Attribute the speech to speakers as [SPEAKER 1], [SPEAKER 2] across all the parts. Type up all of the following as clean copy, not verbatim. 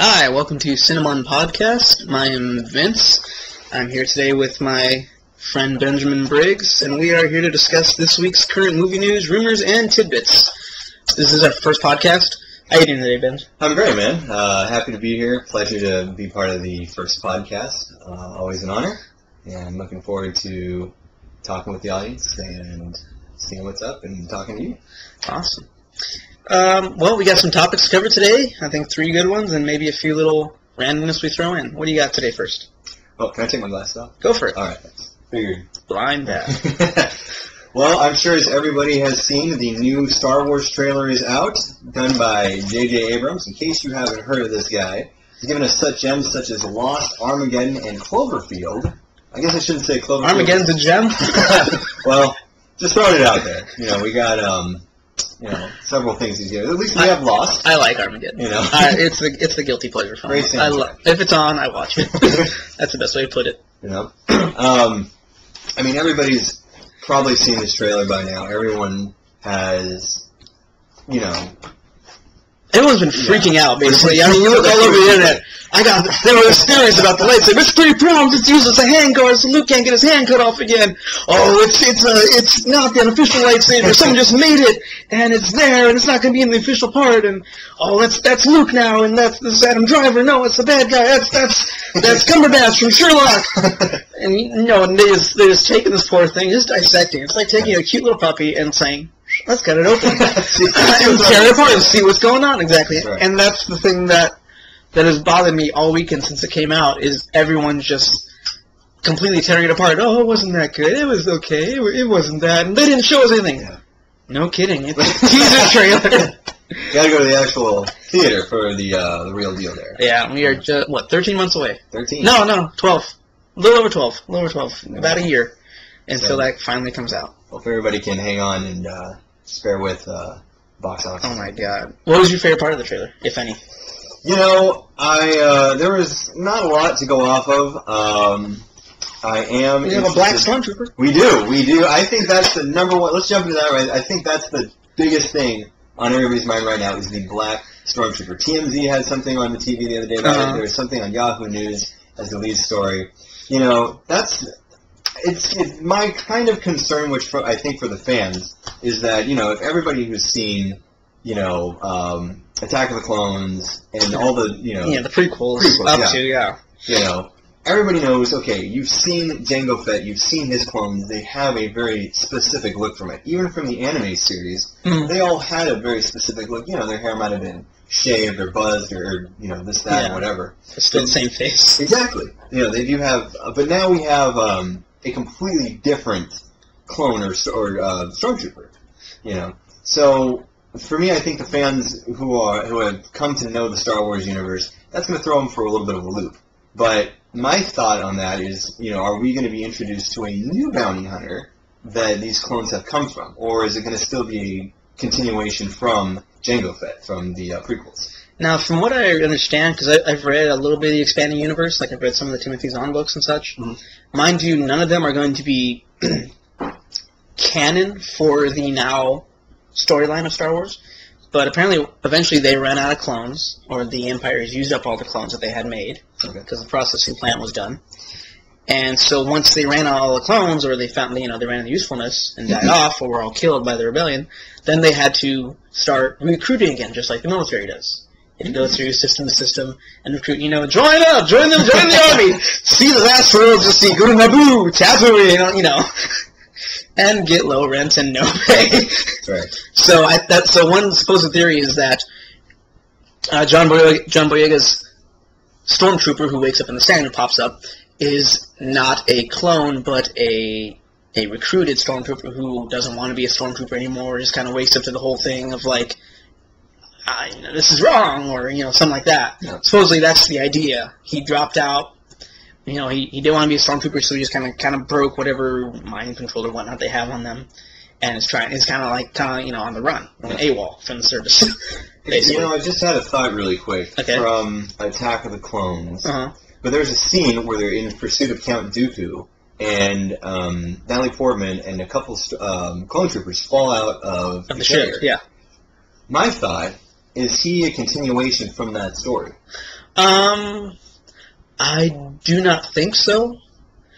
[SPEAKER 1] Hi, welcome to CineMunn Podcast. I am Vince. I'm here today with my friend Benjamin Briggs, and we are here to discuss this week's current movie news, rumors, and tidbits. This is our first podcast. How you doing today, Ben?
[SPEAKER 2] I'm great, man. Happy to be here. Pleasure to be part of the first podcast. Always an honor. And I'm looking forward to talking with the audience and seeing what's up and talking to you.
[SPEAKER 1] Awesome. Well, we got some topics to cover today. I think 3 good ones and maybe a few little randomness we throw in. What do you got today first?
[SPEAKER 2] Oh, can I take my glasses off?
[SPEAKER 1] Go for it.
[SPEAKER 2] All right, thanks. Figured.
[SPEAKER 1] Blind bag.
[SPEAKER 2] Well, I'm sure as everybody has seen, the new Star Wars trailer is out, done by J.J. Abrams. In case you haven't heard of this guy, he's given us such gems such as Lost, Armageddon, and Cloverfield. I guess I shouldn't say Cloverfield.
[SPEAKER 1] Armageddon's a gem?
[SPEAKER 2] Well, just throwing it out there. You know, we got, several things he's given. At least we have Lost.
[SPEAKER 1] I like Armageddon.
[SPEAKER 2] You know,
[SPEAKER 1] it's the guilty pleasure film. If it's on, I watch it. That's the best way to put it.
[SPEAKER 2] You know, I mean, everybody's probably seen this trailer by now. Everyone has,
[SPEAKER 1] Everyone's been freaking out, basically. I mean, you look all over the internet. There were theories about the lightsaber. It's 3 prongs. It's used as a hand guard, so Luke can't get his hand cut off again. Oh, it's not an official lightsaber. Someone just made it, and it's there, and it's not going to be in the official part. And that's Luke now, and this is Adam Driver. No, it's the bad guy. That's Cumberbatch from Sherlock. And they're just taking this poor thing, just dissecting. It's like taking a cute little puppy and saying, let's cut it open and tear it apart and see what's going on exactly. Right. And that's the thing that has bothered me all weekend since it came out, is everyone just completely tearing it apart. Oh, it wasn't that good. It was okay. It wasn't that. And they didn't show us anything. Yeah. No kidding. It's a teaser trailer.
[SPEAKER 2] You gotta go to the actual theater for the real deal there.
[SPEAKER 1] Yeah, we are just, 13 months away?
[SPEAKER 2] 13?
[SPEAKER 1] No, 12. A little over 12. About a year until that finally comes out.
[SPEAKER 2] Hope everybody can hang on and spare with box office.
[SPEAKER 1] Oh my god. What was your favorite part of the trailer, if any?
[SPEAKER 2] There was not a lot to go off of. We
[SPEAKER 1] have a black stormtrooper.
[SPEAKER 2] We do. I think that's the number one. Let's jump into that right. I think that's the biggest thing on everybody's mind right now is the black stormtrooper. TMZ had something on the TV the other day about it. There was something on Yahoo News as the lead story. It's my kind of concern, which I think for the fans, is that, if everybody who's seen, Attack of the Clones and all the,
[SPEAKER 1] the prequels,
[SPEAKER 2] everybody knows, okay, you've seen Jango Fett, you've seen his clones, they have a very specific look from it. Even from the anime series, they all had a very specific look. Their hair might have been shaved or buzzed or this, that, or whatever.
[SPEAKER 1] It's still the same face.
[SPEAKER 2] Exactly. They do have, but now we have a completely different clone or stormtrooper. So for me, I think the fans who have come to know the Star Wars universe, that's going to throw them for a little bit of a loop. But my thought on that is, are we going to be introduced to a new bounty hunter that these clones have come from, or is it going to still be a continuation from Jango Fett from the prequels?
[SPEAKER 1] Now, from what I understand, because I've read a little bit of the expanding universe, like I've read some of the Timothy Zahn books and such, mind you, none of them are going to be canon for the now storyline of Star Wars, but apparently, eventually they ran out of clones, or the Empire has used up all the clones that they had made, because the processing plant was done. And so once they ran out all the clones, or they found, they ran out of usefulness and died off, or were all killed by the rebellion, then they had to start recruiting again, just like the military does. You had to go through system to system and recruit, join the army, see the last world, just see, go to Naboo, Tatooine, and get low rent and no pay.
[SPEAKER 2] Right.
[SPEAKER 1] So one supposed theory is that John Boyega's stormtrooper, who wakes up in the sand and pops up, is not a clone, but a recruited stormtrooper who doesn't want to be a stormtrooper anymore, just kind of wakes up to the whole thing of like, this is wrong, or something like that. Yeah. Supposedly that's the idea. He dropped out. He didn't want to be a stormtrooper, so he just kind of broke whatever mind control or whatnot they have on them, and is kind of on the run, an AWOL from the service.
[SPEAKER 2] I just had a thought really quick from Attack of the Clones. But there's a scene where they're in pursuit of Count Dooku, and Natalie Portman and a couple clone troopers fall out of the
[SPEAKER 1] ship. Yeah.
[SPEAKER 2] My thought is he a continuation from that story?
[SPEAKER 1] I do not think so.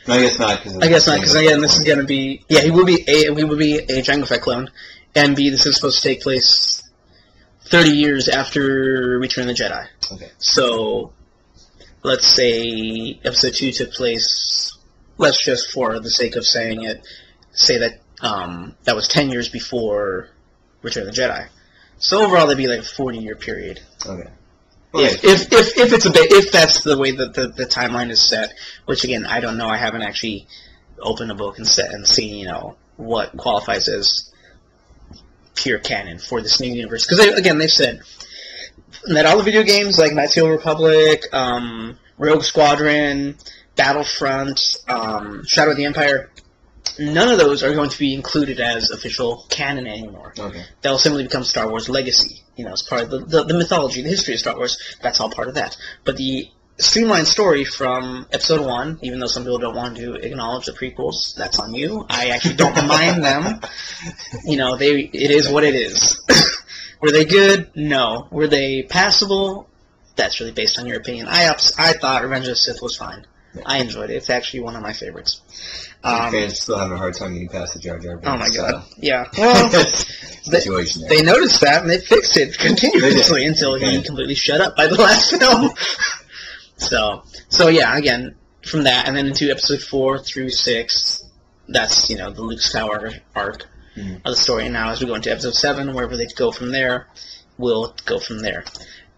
[SPEAKER 2] No, I guess not.
[SPEAKER 1] I guess not, because again, this is going to be... Yeah, he will be a Jango Fett clone, and B, this is supposed to take place 30 years after Return of the Jedi.
[SPEAKER 2] Okay.
[SPEAKER 1] So, let's say Episode 2 took place... Let's just, for the sake of saying it, say that that was 10 years before Return of the Jedi. So overall, that'd be like a 40-year period.
[SPEAKER 2] Okay.
[SPEAKER 1] If that's the way that the timeline is set, which again I don't know, I haven't actually opened a book and seen what qualifies as pure canon for this new universe, because they've said that all the video games like Knights of the Old Republic, Rogue Squadron, Battlefront, Shadow of the Empire, none of those are going to be included as official canon anymore.
[SPEAKER 2] Okay.
[SPEAKER 1] They'll simply become Star Wars legacy. As part of the mythology, the history of Star Wars, that's all part of that. But the streamlined story from Episode 1, even though some people don't want to acknowledge the prequels, that's on you. I actually don't mind them. It is what it is. Were they good? No. Were they passable? That's really based on your opinion. I thought Revenge of the Sith was fine. I enjoyed it. It's actually one of my favorites.
[SPEAKER 2] Fans still having a hard time getting past the Jar Jar Binks.
[SPEAKER 1] Oh my god. Yeah. Well, they noticed that and they fixed it continuously until he completely shut up by the last film. So yeah, again, from that, and then into Episode 4 through 6, that's, the Luke Skywalker arc of the story. And now as we go into Episode 7, wherever they go from there, we'll go from there.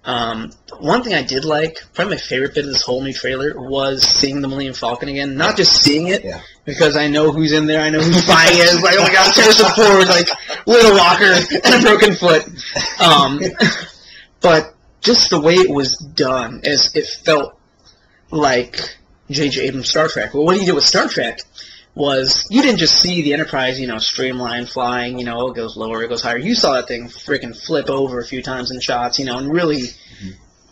[SPEAKER 1] One thing I did like, probably my favorite bit of this whole new trailer, was seeing the Millennium Falcon again. Not just seeing it, because I know who's in there, I know who's flying it. It's like, oh my god, Harrison Ford, like, with a walker and a broken foot. But just the way it was done, as it felt like J.J. Abrams' Star Trek. Well, what he did with Star Trek was, you didn't just see the Enterprise, streamline, flying, it goes lower, it goes higher. You saw that thing freaking flip over a few times in shots, and really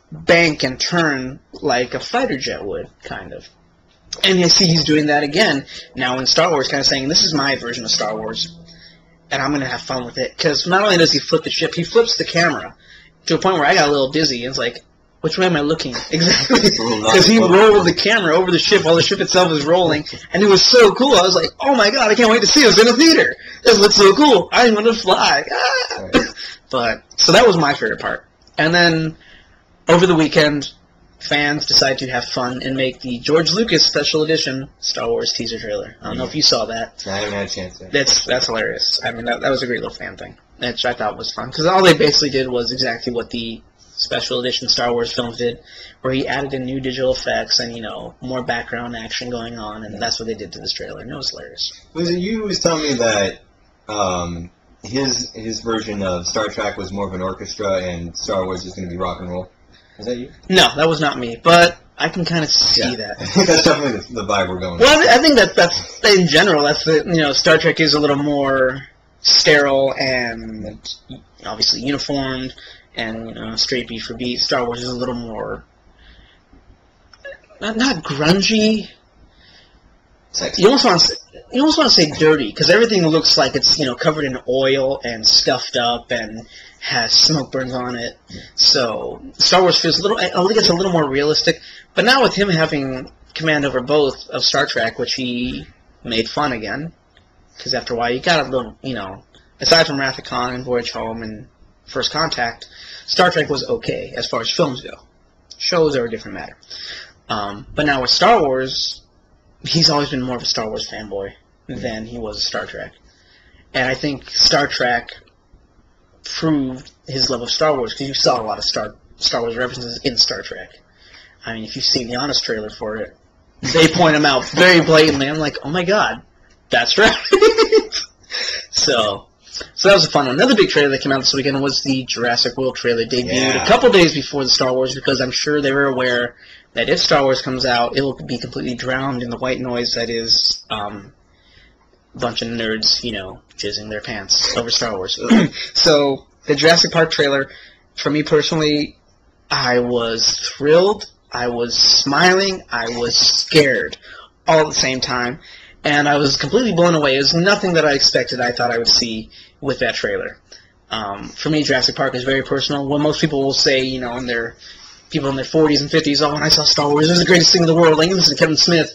[SPEAKER 1] bank and turn like a fighter jet would, kind of. And you see he's doing that again now in Star Wars, kind of saying, this is my version of Star Wars, and I'm going to have fun with it. Because not only does he flip the ship, he flips the camera to a point where I got a little dizzy. It's like, which way am I looking? Exactly. Because he rolled the camera over the ship while the ship itself is rolling, and it was so cool. I was like, oh my god, I can't wait to see this in a theater. This looks so cool. I'm going to fly. Ah! But, so that was my favorite part. And then, over the weekend, fans decided to have fun and make the George Lucas Special Edition Star Wars teaser trailer. I don't know if you saw that.
[SPEAKER 2] I haven't had a chance yet.
[SPEAKER 1] That's hilarious. I mean, that was a great little fan thing, which I thought was fun. Because all they basically did was exactly what the Special Edition Star Wars films did, where he added in new digital effects and, more background action going on, and that's what they did to this trailer, and it was hilarious.
[SPEAKER 2] Was it you who was telling me that his version of Star Trek was more of an orchestra and Star Wars is going to be rock and roll? Is that you? No,
[SPEAKER 1] that was not me, but I can kind of see that.
[SPEAKER 2] I think that's definitely the vibe we're going with.
[SPEAKER 1] Well, I think that's in general, that's the, Star Trek is a little more sterile and obviously uniformed, and straight beat for beat. Star Wars is a little more not grungy.
[SPEAKER 2] Sexy.
[SPEAKER 1] You almost want to say dirty, because everything looks like it's covered in oil and stuffed up and has smoke burns on it. So Star Wars feels I think it's a little more realistic. But now with him having command over both of Star Trek, which he made fun again, because after a while you got a little, aside from Wrath of Khan and Voyage Home and First Contact, Star Trek was okay as far as films go. Shows are a different matter. But now with Star Wars, he's always been more of a Star Wars fanboy than he was a Star Trek. And I think Star Trek proved his love of Star Wars, because you saw a lot of Star Wars references in Star Trek. I mean, if you've seen the Honest trailer for it, they point them out very blatantly. I'm like, oh my god, that's right. So that was a fun one. Another big trailer that came out this weekend was the Jurassic World trailer. Debuted a couple days before the Star Wars, because I'm sure they were aware that if Star Wars comes out, it will be completely drowned in the white noise that is a bunch of nerds, jizzing their pants over Star Wars. So the Jurassic Park trailer, for me personally, I was thrilled, I was smiling, I was scared all at the same time. And I was completely blown away. It was nothing that I expected I thought I would see with that trailer. For me, Jurassic Park is very personal. What most people will say, you know, people in their 40s and 50s, oh, when I saw Star Wars, it was the greatest thing in the world. Like, listen to Kevin Smith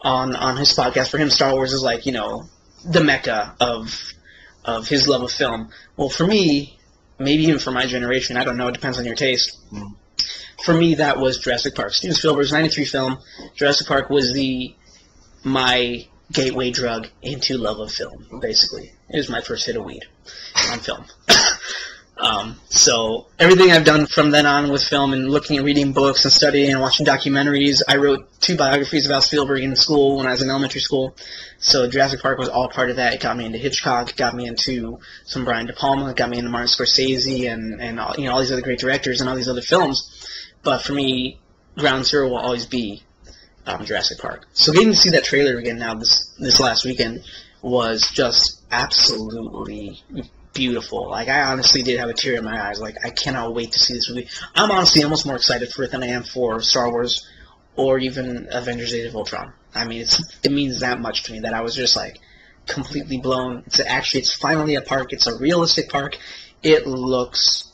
[SPEAKER 1] on his podcast. For him, Star Wars is like, you know, the mecca of his love of film. Well, for me, maybe even for my generation, I don't know, it depends on your taste. For me, that was Jurassic Park. Steven Spielberg's 93 film. Jurassic Park was my gateway drug into love of film, basically. It was my first hit of weed on film. So everything I've done from then on with film and looking and reading books and studying and watching documentaries, I wrote 2 biographies about Spielberg in school when I was in elementary school. So Jurassic Park was all part of that. It got me into Hitchcock, it got me into some Brian De Palma, it got me into Martin Scorsese and all, you know, all these other great directors and all these other films. But for me, ground zero will always be Jurassic Park. So getting to see that trailer again now this last weekend was just absolutely beautiful. Like, I honestly did have a tear in my eyes. Like, I cannot wait to see this movie. I'm honestly almost more excited for it than I am for Star Wars or even Avengers Age of Ultron. I mean, it means that much to me that I was just, like, completely blown. It's finally a park. It's a realistic park. It looks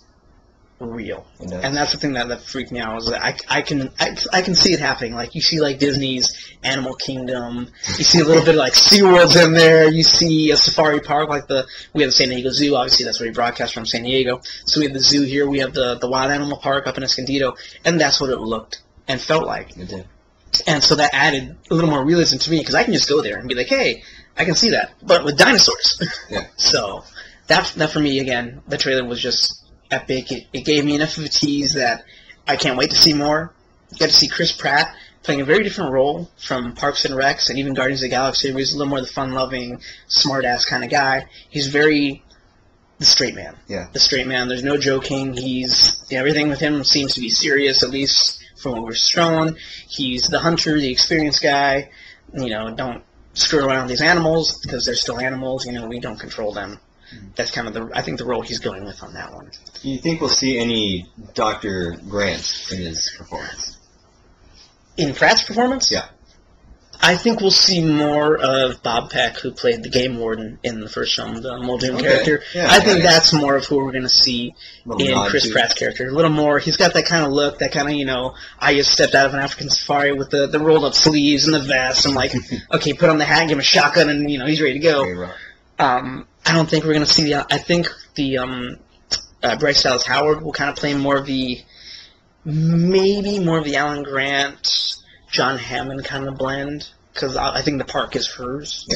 [SPEAKER 1] real. And that's the thing that freaked me out, was that I can see it happening. Like, you see, like, Disney's Animal Kingdom, you see a little bit of, like, SeaWorld's in there, you see a safari park, like we have the San Diego Zoo, obviously that's where we broadcast from, San Diego, so we have the zoo here, we have the Wild Animal Park up in Escondido, and that's what it looked and felt like.
[SPEAKER 2] It did.
[SPEAKER 1] And so that added a little more realism to me, because I can just go there and be like, hey, I can see that, but with dinosaurs.
[SPEAKER 2] Yeah.
[SPEAKER 1] So that for me, again, the trailer was just epic. It gave me enough of a tease that I can't wait to see more. Got to see Chris Pratt playing a very different role from Parks and Recs and even Guardians of the Galaxy. He's a little more the fun-loving, smart-ass kind of guy. He's very the straight man.
[SPEAKER 2] Yeah. The
[SPEAKER 1] straight man. There's no joking. Everything with him seems to be serious, at least from what we're shown. He's the hunter, the experienced guy. You know, don't screw around with these animals because they're still animals. You know, we don't control them. That's kind of I think the role he's going with on that one.
[SPEAKER 2] Do you think we'll see any Dr. Grant in his performance?
[SPEAKER 1] In Pratt's performance?
[SPEAKER 2] Yeah.
[SPEAKER 1] I think we'll see more of Bob Peck, who played the game warden in the first film, the Muldoon character.
[SPEAKER 2] Yeah,
[SPEAKER 1] I think that's more of who we're going to see in Chris Pratt's character. A little more. He's got that kind of look, that kind of, you know, I just stepped out of an African safari with the rolled up sleeves and the vest. I'm like, okay, put on the hat, give him a shotgun, and, you know, he's ready to go. I don't think we're going to see I think the Bryce Dallas Howard will kind of play maybe more of the Alan Grant, John Hammond kind of blend, because I think the park is hers.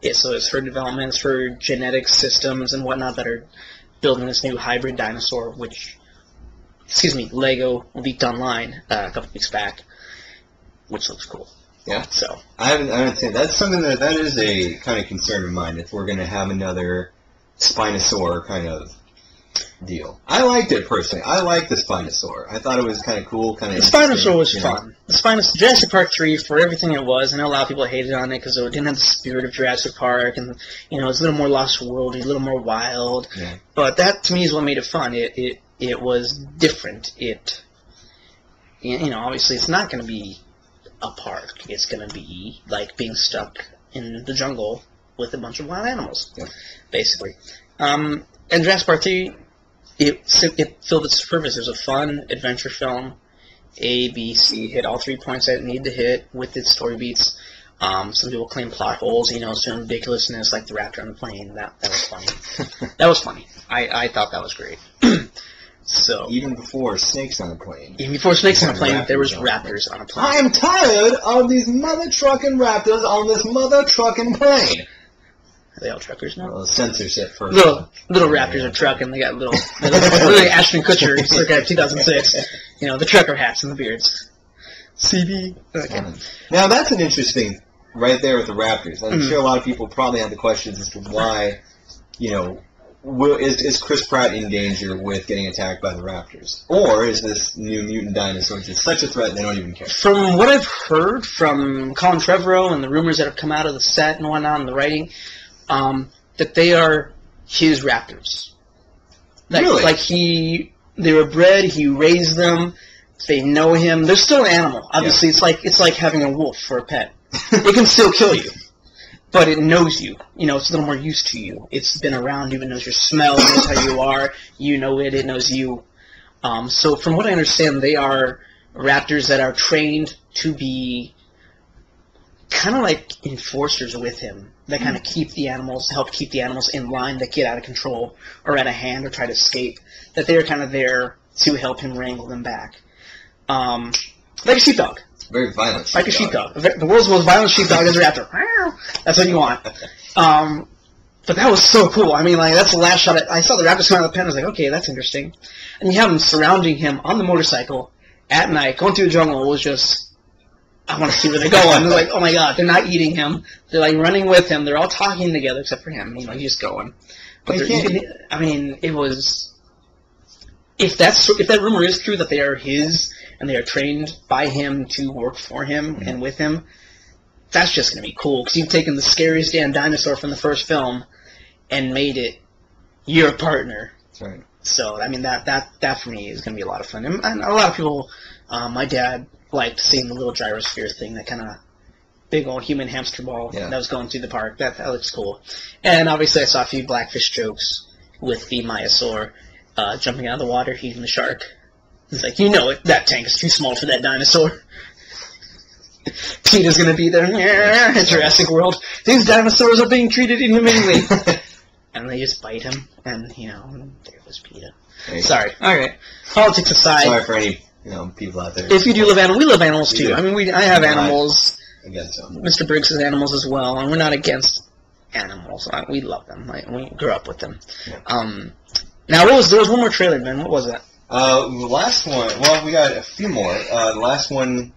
[SPEAKER 1] Yeah. So it's her development, it's her genetic systems and whatnot that are building this new hybrid dinosaur, which, Lego leaked online a couple weeks back, which looks cool.
[SPEAKER 2] Yeah.
[SPEAKER 1] So
[SPEAKER 2] I haven't seen that's something that is a kind of concern of mine, if we're going to have another Spinosaur kind of deal. I liked it personally. I liked the Spinosaur. I thought it was kind of cool, kind of.
[SPEAKER 1] The Spinosaur was fun. The Jurassic Park 3, for everything it was, I know a lot of people hated on it because it didn't have the spirit of Jurassic Park, and you know, it's a little more Lost World, a little more wild.
[SPEAKER 2] Yeah.
[SPEAKER 1] But that to me is what made it fun. It was different. You know, obviously it's not going to be a park. It's going to be like being stuck in the jungle with a bunch of wild animals, basically. And Jurassic Park 3, it filled its purpose. It was a fun adventure film. A, B, C, hit all 3 points that it needed to hit with its story beats. Some people claim plot holes, you know, certain ridiculousness, like the raptor on the plane. That was funny. That was funny. I thought that was great. So
[SPEAKER 2] even before snakes on a plane.
[SPEAKER 1] Even before snakes on a plane, there was raptors on a plane.
[SPEAKER 2] I am tired of these mother trucking raptors on this mother trucking plane.
[SPEAKER 1] Are they all truckers now?
[SPEAKER 2] Well, censorship first.
[SPEAKER 1] Little raptors are trucking. They got little like Ashton Kutcher, circa 2006. You know, the trucker hats and the beards. CB. Okay.
[SPEAKER 2] Now that's an interesting, right there with the raptors. I'm sure a lot of people probably have the questions as to why, you know, is Chris Pratt in danger with getting attacked by the raptors? Or is this new mutant dinosaur just such a threat they don't even care?
[SPEAKER 1] From what I've heard from Colin Trevorrow and the rumors that have come out of the set and whatnot and the writing, that they are his raptors.
[SPEAKER 2] Really?
[SPEAKER 1] Like they were bred, he raised them, they know him. They're still an animal. Obviously, it's like having a wolf for a pet. It can still kill you. but it knows you. You know, it's a little more used to you. It's been around you. It knows your smell. It knows how you are. You know it. It knows you. So from what I understand, they are raptors that are trained to be kind of like enforcers with him. They kind of help keep the animals in line that get out of control or out of hand or try to escape. That they're kind of there to help him wrangle them back. Like a sheepdog.
[SPEAKER 2] Very violent.
[SPEAKER 1] Like a sheepdog. The world's most violent sheepdog is a raptor. That's what you want. But that was so cool. I mean, like, that's the last shot. I saw the raptor come out of the pen. I was like, okay, that's interesting. And you have them surrounding him on the motorcycle at night, going through the jungle. It was just, I want to see where they're going. They're like, oh my god, they're not eating him. They're like running with him. They're all talking together except for him. You know, he's just going. But I mean, it was. If that rumor is true that they are his and they are trained by him to work for him and with him, that's just going to be cool because you've taken the scariest damn dinosaur from the first film and made it your partner.
[SPEAKER 2] That's right.
[SPEAKER 1] So I mean that for me is going to be a lot of fun. And a lot of people, my dad liked seeing the little gyrosphere thing, that kind of big old human hamster ball that was going through the park. That looks cool. And obviously I saw a few Blackfish jokes with the Maiasaur. Jumping out of the water, eating the shark. He's like, you know it, that tank is too small for that dinosaur. PETA's gonna be there in Jurassic World. These dinosaurs are being treated inhumanely. And they just bite him, and, you know, there was PETA. Sorry. Alright. Politics aside.
[SPEAKER 2] Sorry for any, people out there.
[SPEAKER 1] If you do love animals, we love animals too. I mean, I have animals.
[SPEAKER 2] I guess so.
[SPEAKER 1] Mr. Briggs has animals as well, and we're not against animals. We love them. Like, we grew up with them. Yeah. Now, there was one more trailer, Ben. What was that?
[SPEAKER 2] The last one, well, we got a few more. The last one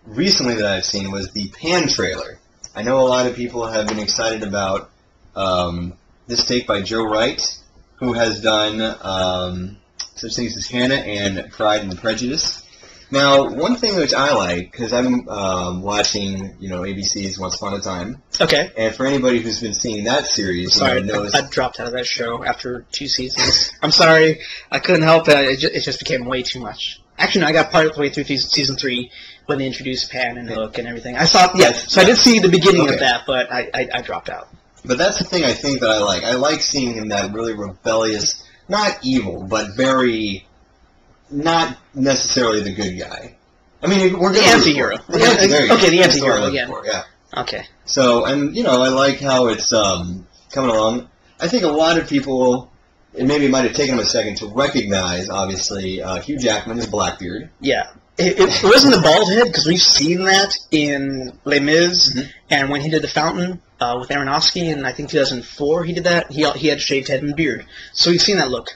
[SPEAKER 2] recently that I've seen was the Pan trailer. I know a lot of people have been excited about this take by Joe Wright, who has done such things as Hannah and Pride and Prejudice. Now, one thing which I like, because I'm watching, ABC's Once Upon a Time.
[SPEAKER 1] Okay.
[SPEAKER 2] And for anybody who's been seeing that series,
[SPEAKER 1] sorry,
[SPEAKER 2] knows...
[SPEAKER 1] I dropped out of that show after 2 seasons. I'm sorry. I couldn't help it. It just became way too much. Actually, no, I got part of the way through season 3 when they introduced Pan and Hook and everything. I saw, so I did see the beginning of that, but I dropped out.
[SPEAKER 2] But that's the thing I think that I like. I like seeing him that really rebellious, not evil, but very... not necessarily the good guy. I mean, we're
[SPEAKER 1] the anti-hero. The anti-hero again.
[SPEAKER 2] Yeah.
[SPEAKER 1] Okay.
[SPEAKER 2] So, and I like how it's coming along. I think a lot of people, and maybe it might have taken them a second to recognize, obviously, Hugh Jackman as Blackbeard.
[SPEAKER 1] Yeah. It wasn't the bald head, because we've seen that in Les Mis, and when he did The Fountain with Aronofsky in, I think, 2004, he did that. He had shaved head and beard. So we've seen that look.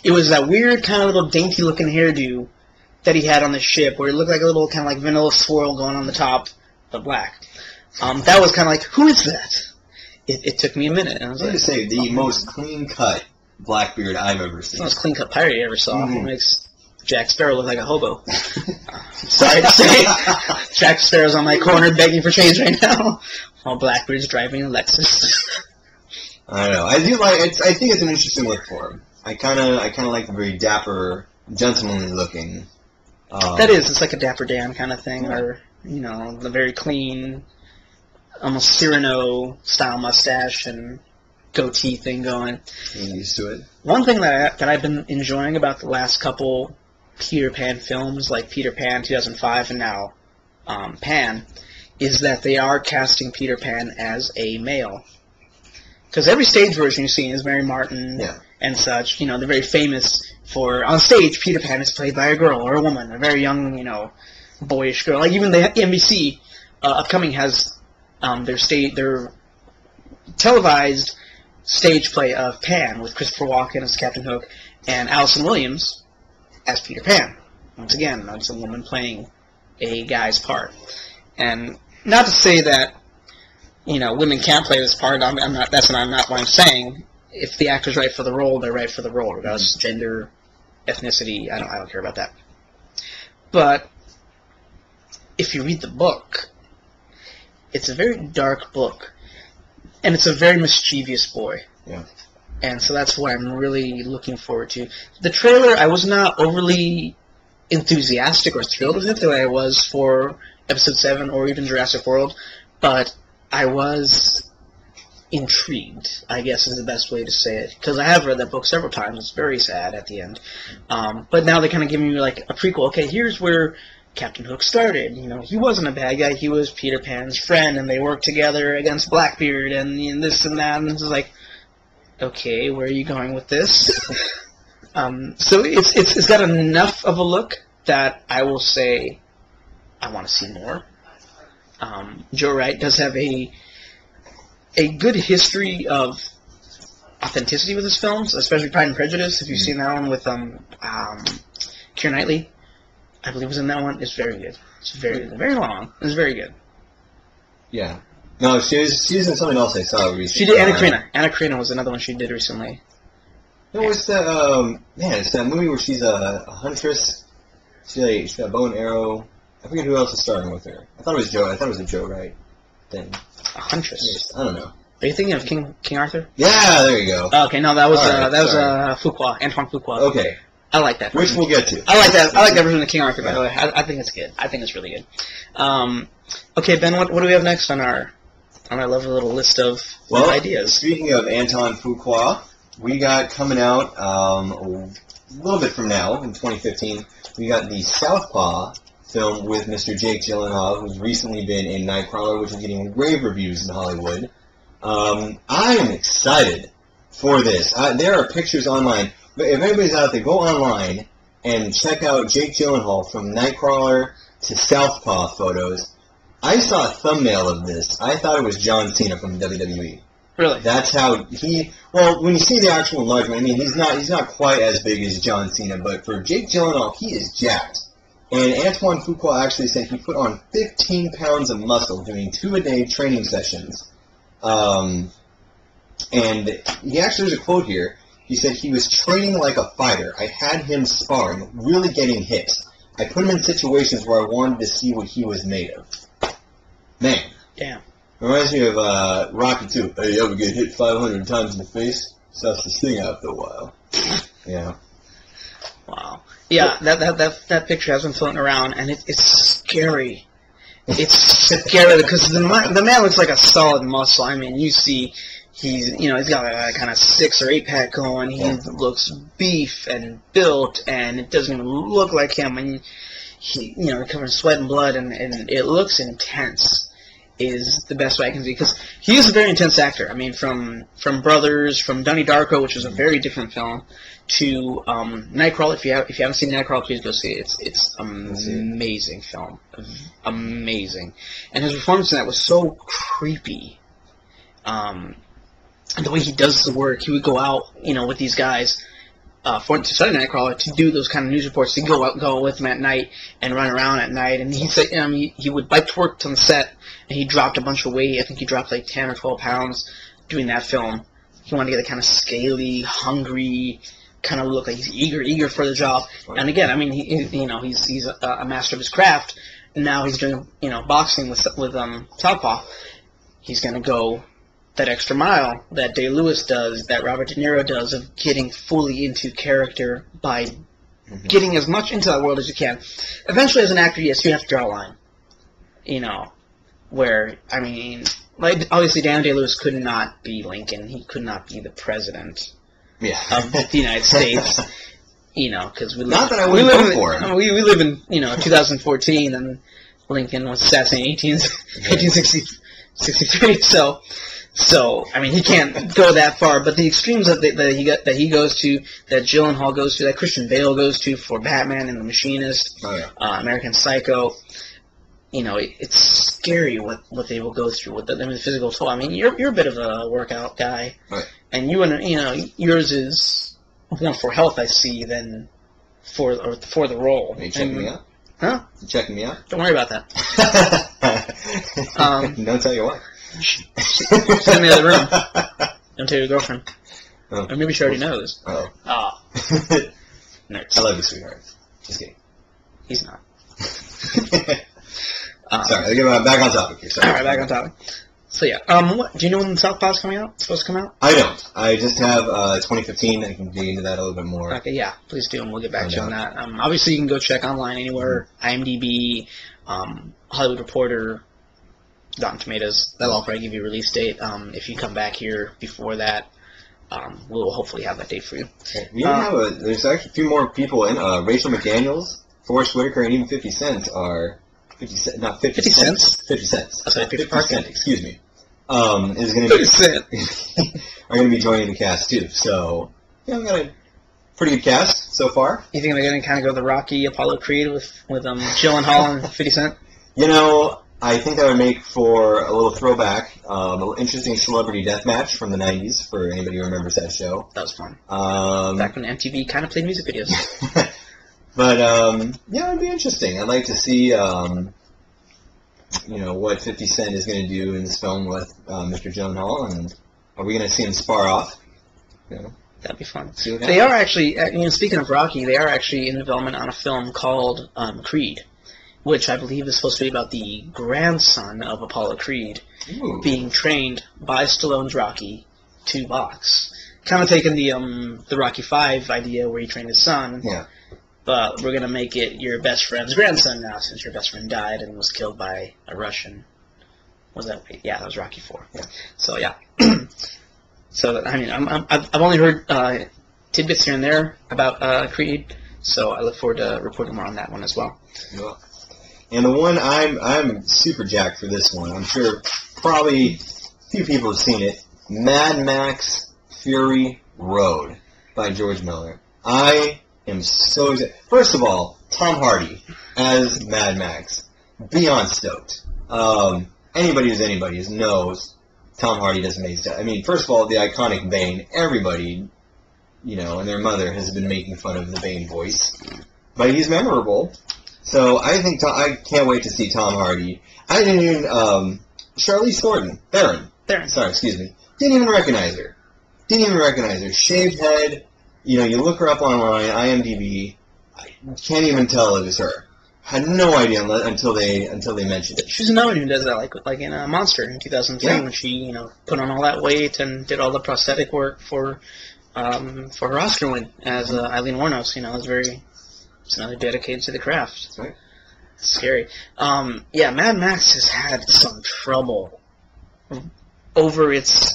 [SPEAKER 1] It was that weird kind of little dainty-looking hairdo that he had on the ship, where it looked like a little kind of like vanilla swirl going on the top of black. That was kind of like, who is that? It took me a minute. And I was
[SPEAKER 2] like, to say, the most clean-cut Blackbeard I've ever seen.
[SPEAKER 1] It's the most clean-cut pirate you ever saw. It makes Jack Sparrow look like a hobo. Sorry to say. Jack Sparrow's on my corner begging for change right now, while Blackbeard's driving a Lexus.
[SPEAKER 2] I don't know. I do like. I think it's an interesting look for him. I kind of like the very dapper, gentlemanly looking.
[SPEAKER 1] That is. It's like a Dapper Dan kind of thing, or the very clean, almost Cyrano style mustache and goatee thing going.
[SPEAKER 2] Getting used to it.
[SPEAKER 1] One thing that I've been enjoying about the last couple Peter Pan films, like Peter Pan 2005 and now Pan, is that they are casting Peter Pan as a male. Because every stage version you've seen is Mary Martin and such. They're very famous for, on stage, Peter Pan is played by a girl or a woman, a very young, boyish girl. Like even the NBC upcoming has their televised stage play of Pan with Christopher Walken as Captain Hook and Allison Williams as Peter Pan. Once again, that's a woman playing a guy's part. And not to say that women can't play this part. I'm not what I'm saying. If the actor's right for the role, they're right for the role, regardless of gender, ethnicity. I don't care about that. But if you read the book, it's a very dark book, and it's a very mischievous boy.
[SPEAKER 2] Yeah.
[SPEAKER 1] And so that's what I'm really looking forward to. The trailer, I was not overly enthusiastic or thrilled with it the way I was for Episode 7 or even Jurassic World, but I was intrigued, I guess is the best way to say it. Because I have read that book several times. It's very sad at the end. But now they kind of give me like a prequel. Okay, here's where Captain Hook started. You know, he wasn't a bad guy. He was Peter Pan's friend, and they worked together against Blackbeard and this and that. And it's like, okay, where are you going with this? So it's got enough of a look that I will say I want to see more. Joe Wright does have a good history of authenticity with his films, especially Pride and Prejudice. If you've seen that one with Keira Knightley, I believe was in that one. It's very good. It's very long. It's very good.
[SPEAKER 2] Yeah. No, she was in something else I saw recently.
[SPEAKER 1] She did Anna Karina. Anna Karina was another one she did recently.
[SPEAKER 2] No, it's that it's that movie where she's a huntress. She's got a bow and arrow. I forget who else is starring with her. I thought it was Joe. I thought it was a Joe Wright thing.
[SPEAKER 1] A huntress.
[SPEAKER 2] I don't know.
[SPEAKER 1] Are you thinking of King Arthur?
[SPEAKER 2] Yeah, there you go.
[SPEAKER 1] Okay, no, that was Fuqua, Antoine Fuqua.
[SPEAKER 2] Okay.
[SPEAKER 1] I like that.
[SPEAKER 2] Which we'll get to.
[SPEAKER 1] I like that. I like that version of King Arthur. By the way, I think it's good. I think it's really good. Okay, Ben, what do we have next on our lovely little list of ideas?
[SPEAKER 2] Speaking of Antoine Fuqua, we got coming out a little bit from now in 2015. We got the Southpaw film with Mr. Jake Gyllenhaal, who's recently been in Nightcrawler, which is getting rave reviews in Hollywood. I am excited for this. There are pictures online. But if anybody's out there, go online and check out Jake Gyllenhaal from Nightcrawler to Southpaw photos. I saw a thumbnail of this. I thought it was John Cena from WWE.
[SPEAKER 1] Really?
[SPEAKER 2] That's how when you see the actual enlargement, I mean, he's not quite as big as John Cena, but for Jake Gyllenhaal, he is jacked. And Antoine Fuqua actually said he put on 15 pounds of muscle doing 2-a-day training sessions. And he actually, there's a quote here. He said he was training like a fighter. I had him sparring, really getting hit. I put him in situations where I wanted to see what he was made of. Man.
[SPEAKER 1] Damn.
[SPEAKER 2] Reminds me of Rocky 2. Hey, you ever get hit 500 times in the face? Sucks to sting after a while. Yeah.
[SPEAKER 1] Wow. Yeah, that picture has been floating around, and it's scary. It's scary because the man looks like a solid muscle. I mean, you see, he's got a kind of 6 or 8 pack going. He looks beef and built, and it doesn't even look like him. And he, covered in sweat and blood, and it looks intense. Is the best way I can see, because he is a very intense actor. I mean, from Brothers, from Donnie Darko, which was a very different film, to Nightcrawler. If you haven't seen Nightcrawler, please go see it. It's amazing film, amazing, and his performance in that was so creepy. And the way he does the work, he would go out, with these guys. To study Nightcrawler, to do those kind of news reports, to go with him at night and run around at night. And he said he would bike to work on the set, and he dropped a bunch of weight. I think he dropped like 10 or 12 pounds doing that film. He wanted to get a kind of scaly, hungry kind of look, like he's eager for the job. And again, I mean, he's a master of his craft. And now he's doing boxing with Southpaw. He's gonna go that extra mile that Day-Lewis does, that Robert De Niro does, of getting fully into character by getting as much into that world as you can. Eventually, as an actor, yes, you have to draw a line. Where, I mean, like, obviously Daniel Day-Lewis could not be Lincoln. He could not be the president of the United States. Because we live...
[SPEAKER 2] Not that I wouldn't vote for him.
[SPEAKER 1] We live in, 2014, and Lincoln was assassinated in 1863, So, I mean, he can't go that far, but the extremes that he goes to, that Gyllenhaal goes to, that Christian Bale goes to for Batman and The Machinist, American Psycho, it's scary what they will go through with the physical toll. I mean, you're a bit of a workout guy,
[SPEAKER 2] right.
[SPEAKER 1] And yours is more for health, I see, than for the role.
[SPEAKER 2] Are you checking me out?
[SPEAKER 1] Huh?
[SPEAKER 2] You checking me out?
[SPEAKER 1] Don't worry about that.
[SPEAKER 2] Don't tell your wife.
[SPEAKER 1] Sit in the other room. Don't tell your girlfriend.
[SPEAKER 2] Oh.
[SPEAKER 1] Or maybe she already knows.
[SPEAKER 2] Oh.
[SPEAKER 1] Nerds.
[SPEAKER 2] I love you, sweetheart. Just kidding.
[SPEAKER 1] He's not.
[SPEAKER 2] Sorry, let's get back on topic here. Sorry.
[SPEAKER 1] All right, back on topic. So yeah, do you know when Southpaw's coming out? It's supposed to come out?
[SPEAKER 2] I don't. I just have 2015. I can dig into that a little bit more.
[SPEAKER 1] Okay, yeah, please do, and we'll get back to you on that. Obviously, you can go check online anywhere, IMDb, Hollywood Reporter, Rotten Tomatoes. That'll probably give you a release date. If you come back here before that, we'll hopefully have that date for you.
[SPEAKER 2] We have there's actually a few more people in. Rachel McDaniels, Forrest Whitaker, and even 50 Cent are 50 cents. Not 50 cents. 50 cents.
[SPEAKER 1] That's right,
[SPEAKER 2] 50 Cent. Excuse me. Is going to be are going to be joining the cast too. So yeah, we got a pretty good cast so far.
[SPEAKER 1] You think they're going to kind of go the Rocky Apollo Creed with Gyllenhaal and 50 Cent?
[SPEAKER 2] You know, I think that would make for a little throwback, a little interesting celebrity death match from the 90s for anybody who remembers that show.
[SPEAKER 1] That was fun. Back when MTV kind of played music videos.
[SPEAKER 2] But, yeah, it'd be interesting. I'd like to see, what 50 Cent is going to do in this film with Mr. Gyllenhaal, and are we going to see him spar off? You know?
[SPEAKER 1] That'd be fun. They are actually, speaking of Rocky, they are actually in development on a film called Creed, which I believe is supposed to be about the grandson of Apollo Creed being trained by Stallone's Rocky to box. Kind of taking the Rocky V idea where he trained his son.
[SPEAKER 2] Yeah.
[SPEAKER 1] But we're going to make it your best friend's grandson now, since your best friend died and was killed by a Russian. Was that? Yeah, that was Rocky IV. Yeah. So, yeah. So, I mean, I've only heard tidbits here and there about Creed, so I look forward to reporting more on that one as well.
[SPEAKER 2] Yeah. And the one I'm super jacked for this one. I'm sure probably a few people have seen it. Mad Max Fury Road by George Miller. I am so excited. First of all, Tom Hardy as Mad Max. Beyond stoked. Anybody who's anybody knows Tom Hardy does amazing stuff. I mean, first of all, the iconic Bane. Everybody, and their mother has been making fun of the Bane voice. But he's memorable. So I think I can't wait to see Tom Hardy. I didn't even Charlize Theron. Sorry, excuse me. Didn't even recognize her. Shaved head. You look her up online, IMDb. I can't even tell it was her. Had no idea until they mentioned it.
[SPEAKER 1] She's another one who does that, like in Monster in 2003, when she put on all that weight and did all the prosthetic work for her Oscar win as Eileen Wuornos. It's another dedicated to the craft.
[SPEAKER 2] That's right.
[SPEAKER 1] Scary. Mad Max has had some trouble over its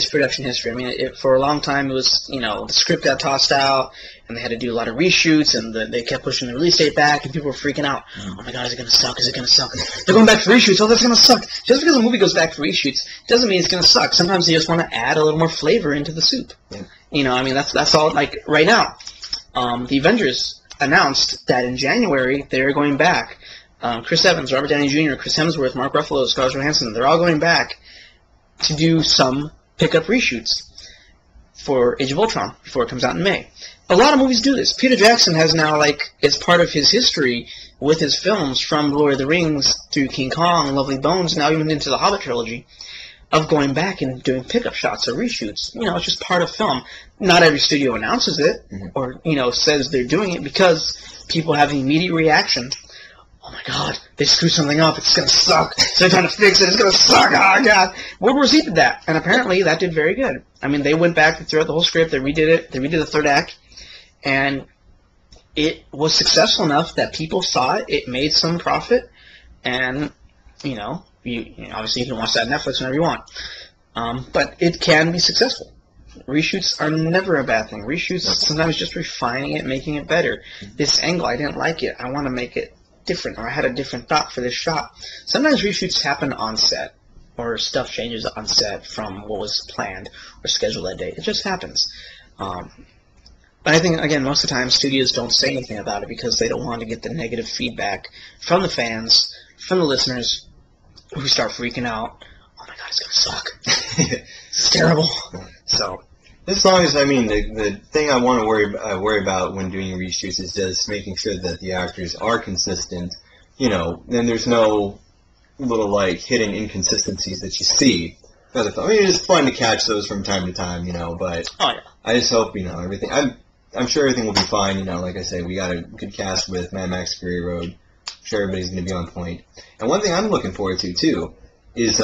[SPEAKER 1] production history. I mean, for a long time it was, the script got tossed out, and they had to do a lot of reshoots, and they kept pushing the release date back, and people were freaking out. Oh my God, is it going to suck? Is it going to suck? They're going back for reshoots. Oh, that's going to suck. Just because a movie goes back for reshoots doesn't mean it's going to suck. Sometimes they just want to add a little more flavor into the soup. Yeah. That's all, like, right now. The Avengers announced that in January they're going back. Chris Evans, Robert Downey Jr., Chris Hemsworth, Mark Ruffalo, Scarlett Johansson, they're all going back to do some pickup reshoots for Age of Ultron before it comes out in May. A lot of movies do this. Peter Jackson has now, it's part of his history with his films, from Lord of the Rings through King Kong, Lovely Bones, now even into the Hobbit trilogy, of going back and doing pickup shots or reshoots. It's just part of film. Not every studio announces it or, says they're doing it, because people have an immediate reaction. Oh my God, they screwed something up, it's going to suck. So they're trying to fix it, it's going to suck, oh God. World War Z did that, and apparently that did very good. I mean, they went back throughout the whole script, they redid it, they redid the third act, and it was successful enough that people saw it, it made some profit, and, you obviously you can watch that on Netflix whenever you want. But it can be successful. Reshoots are never a bad thing. Reshoots sometimes just refining it, making it better. This angle, I didn't like it, I want to make it different, or I had a different thought for this shot. Sometimes reshoots happen on set, or stuff changes on set from what was planned or scheduled that day. It just happens. But I think, again, most of the time studios don't say anything about it because they don't want to get the negative feedback from the fans, from the listeners, who start freaking out. Oh my God, it's going to suck. It's terrible. So,
[SPEAKER 2] as long as, the thing I want to worry about when doing reshoots is just making sure that the actors are consistent. Then there's no little, hidden inconsistencies that you see. It's fun to catch those from time to time, but I just hope, everything. I'm sure everything will be fine, like I say, we got a good cast with Mad Max Fury Road. I'm sure everybody's going to be on point. And one thing I'm looking forward to, too, is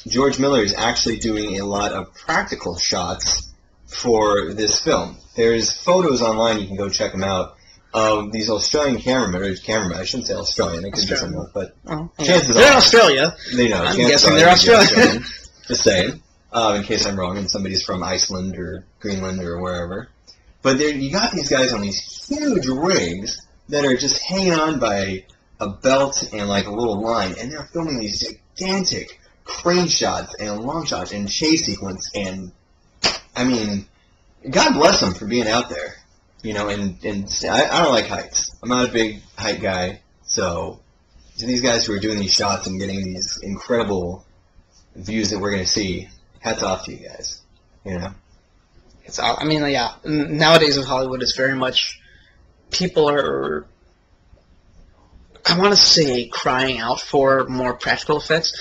[SPEAKER 2] George Miller is actually doing a lot of practical shots for this film. There's photos online, you can go check them out, of these Australian cameramen. I shouldn't say Australian. It could be something else, but chances
[SPEAKER 1] they're
[SPEAKER 2] are
[SPEAKER 1] Australia.
[SPEAKER 2] I'm
[SPEAKER 1] guessing they're Australian.
[SPEAKER 2] Just saying, in case I'm wrong, and somebody's from Iceland or Greenland or wherever. But you got these guys on these huge rigs that are just hanging on by a belt and like a little line, and they're filming these gigantic crane shots and long shots and chase sequence, and I mean, God bless them for being out there, you know. And I don't like heights. I'm not a big height guy, so to these guys who are doing these shots and getting these incredible views that we're gonna see, hats off to you guys, you know.
[SPEAKER 1] I mean, yeah. Nowadays in Hollywood, it's very much people are, I want to say, crying out for more practical effects.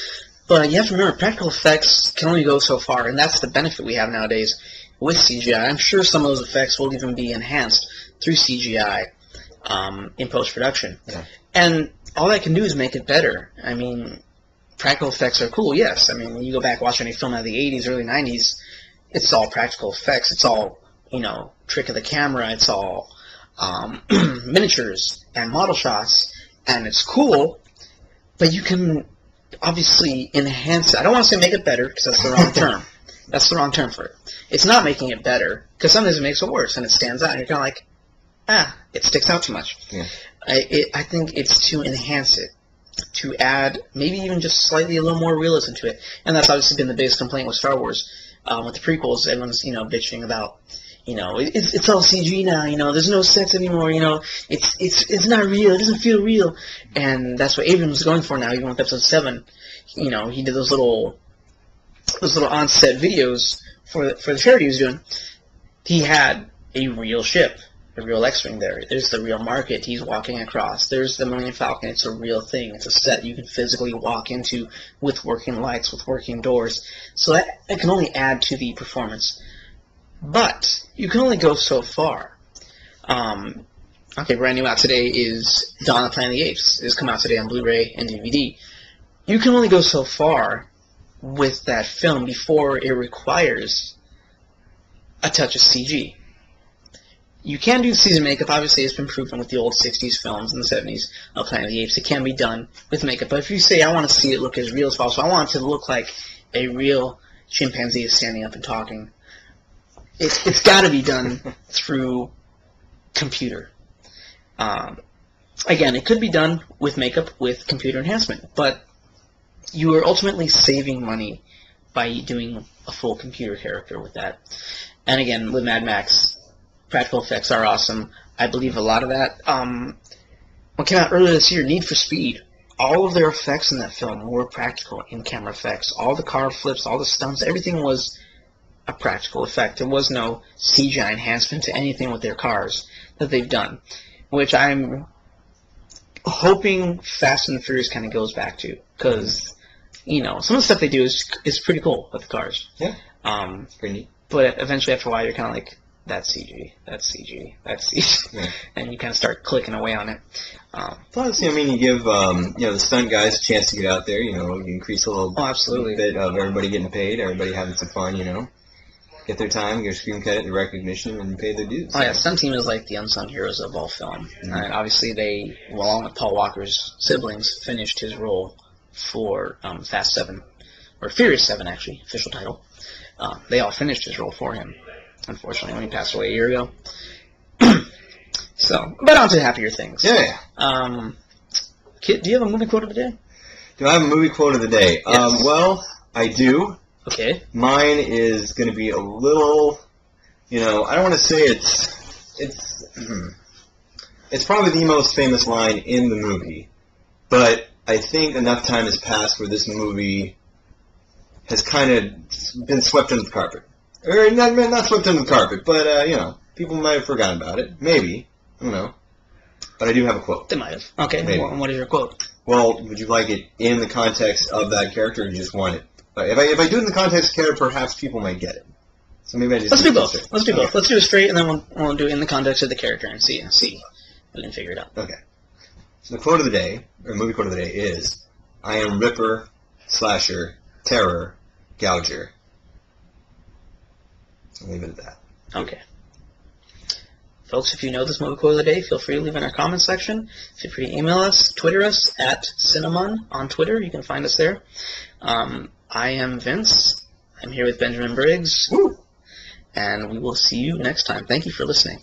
[SPEAKER 1] But you have to remember, practical effects can only go so far, and that's the benefit we have nowadays with CGI. I'm sure some of those effects will even be enhanced through CGI in post-production.
[SPEAKER 2] Yeah.
[SPEAKER 1] And all that can do is make it better. I mean, practical effects are cool, yes. I mean, you go back, watch any film out of the 80s, early 90s, it's all practical effects. It's all, you know, trick of the camera. It's all miniatures and model shots, and it's cool, but you can obviously enhance it. I don't want to say make it better, because that's the wrong term. That's the wrong term for it. It's not making it better, because sometimes it makes it worse, and it stands out, and you're kind of like, it sticks out too much.
[SPEAKER 2] Yeah.
[SPEAKER 1] I think it's to enhance it, to add maybe even just slightly a little more realism to it, and that's obviously been the biggest complaint with Star Wars. With the prequels, everyone's, you know, bitching about, you know, it's all CG now, you know, there's no sex anymore, you know, it's not real, it doesn't feel real, and that's what Abrams is going for now. Even with Episode 7, you know, he did those little on-set videos for the charity he was doing. He had a real ship, a real X-Wing there. There's the real market he's walking across. There's the Millennium Falcon. It's a real thing. It's a set you can physically walk into with working lights, with working doors. So that can only add to the performance. But you can only go so far. Okay, brand new out today is Dawn of the Planet of the Apes. It's come out today on Blu-ray and DVD. You can only go so far with that film before it requires a touch of CG. You can do season makeup. Obviously, it's been proven with the old 60s films and the 70s of Planet of the Apes. It can be done with makeup. But if you say, I want to see it look as real as possible, I want it to look like a real chimpanzee is standing up and talking, it's got to be done through computer. Again, it could be done with makeup with computer enhancement, but you are ultimately saving money by doing a full computer character with that. And again, with Mad Max, practical effects are awesome. I believe a lot of that. What came out earlier this year, Need for Speed, all of their effects in that film were practical in-camera effects. All the car flips, all the stunts, everything was a practical effect. There was no CGI enhancement to anything with their cars that they've done, which I'm hoping Fast and the Furious kind of goes back to, because, you know, some of the stuff they do is pretty cool with the cars.
[SPEAKER 2] Yeah. It's pretty neat.
[SPEAKER 1] But eventually, after a while, you're kind of like, that's CG, that's CG, that's CG,
[SPEAKER 2] yeah.
[SPEAKER 1] And you kind of start clicking away on it.
[SPEAKER 2] Plus, I mean, you give you know, the stunt guys a chance to get out there. You know, you increase a little
[SPEAKER 1] absolutely.
[SPEAKER 2] bit of everybody getting paid, everybody having some fun. You know, get their time, get a screen credit, the recognition, and pay their dues.
[SPEAKER 1] Oh yeah, stunt team is like the unsung heroes of all film. Mm-hmm. And obviously, they, along with Paul Walker's siblings, finished his role for Fast 7, or Furious 7, actually, official title. They all finished his role for him. Unfortunately, when he passed away a year ago. So, but on to happier things.
[SPEAKER 2] Yeah.
[SPEAKER 1] Kit, do you have a movie quote of the day?
[SPEAKER 2] Do I have a movie quote of the day?
[SPEAKER 1] Yes.
[SPEAKER 2] Well, I do.
[SPEAKER 1] Okay.
[SPEAKER 2] Mine is going to be a little, you know, I don't want to say it's probably the most famous line in the movie, but I think enough time has passed where this movie has kind of been swept under the carpet. Or not swept under the carpet, but, you know, people might have forgotten about it. Maybe. I don't know. But I do have a quote.
[SPEAKER 1] They might have. Okay, maybe. What is your quote?
[SPEAKER 2] Well, would you like it in the context of that character, or do you just want it? If I do it in the context of the character, perhaps people might get it. So maybe I just...
[SPEAKER 1] Let's do both. Let's do both. Let's do it straight, and then we'll do it in the context of the character and see. We can figure it out.
[SPEAKER 2] Okay. So the quote of the day, or movie quote of the day, is, I am Ripper, Slasher, Terror, Gouger. I'll leave it at that.
[SPEAKER 1] Okay. Folks, if you know this movie quote of the day, feel free to leave it in our comments section. Feel free to email us, Twitter us, at CineMunn on Twitter. You can find us there. I am Vince. I'm here with Benjamin Briggs.
[SPEAKER 2] Woo!
[SPEAKER 1] And we will see you next time. Thank you for listening.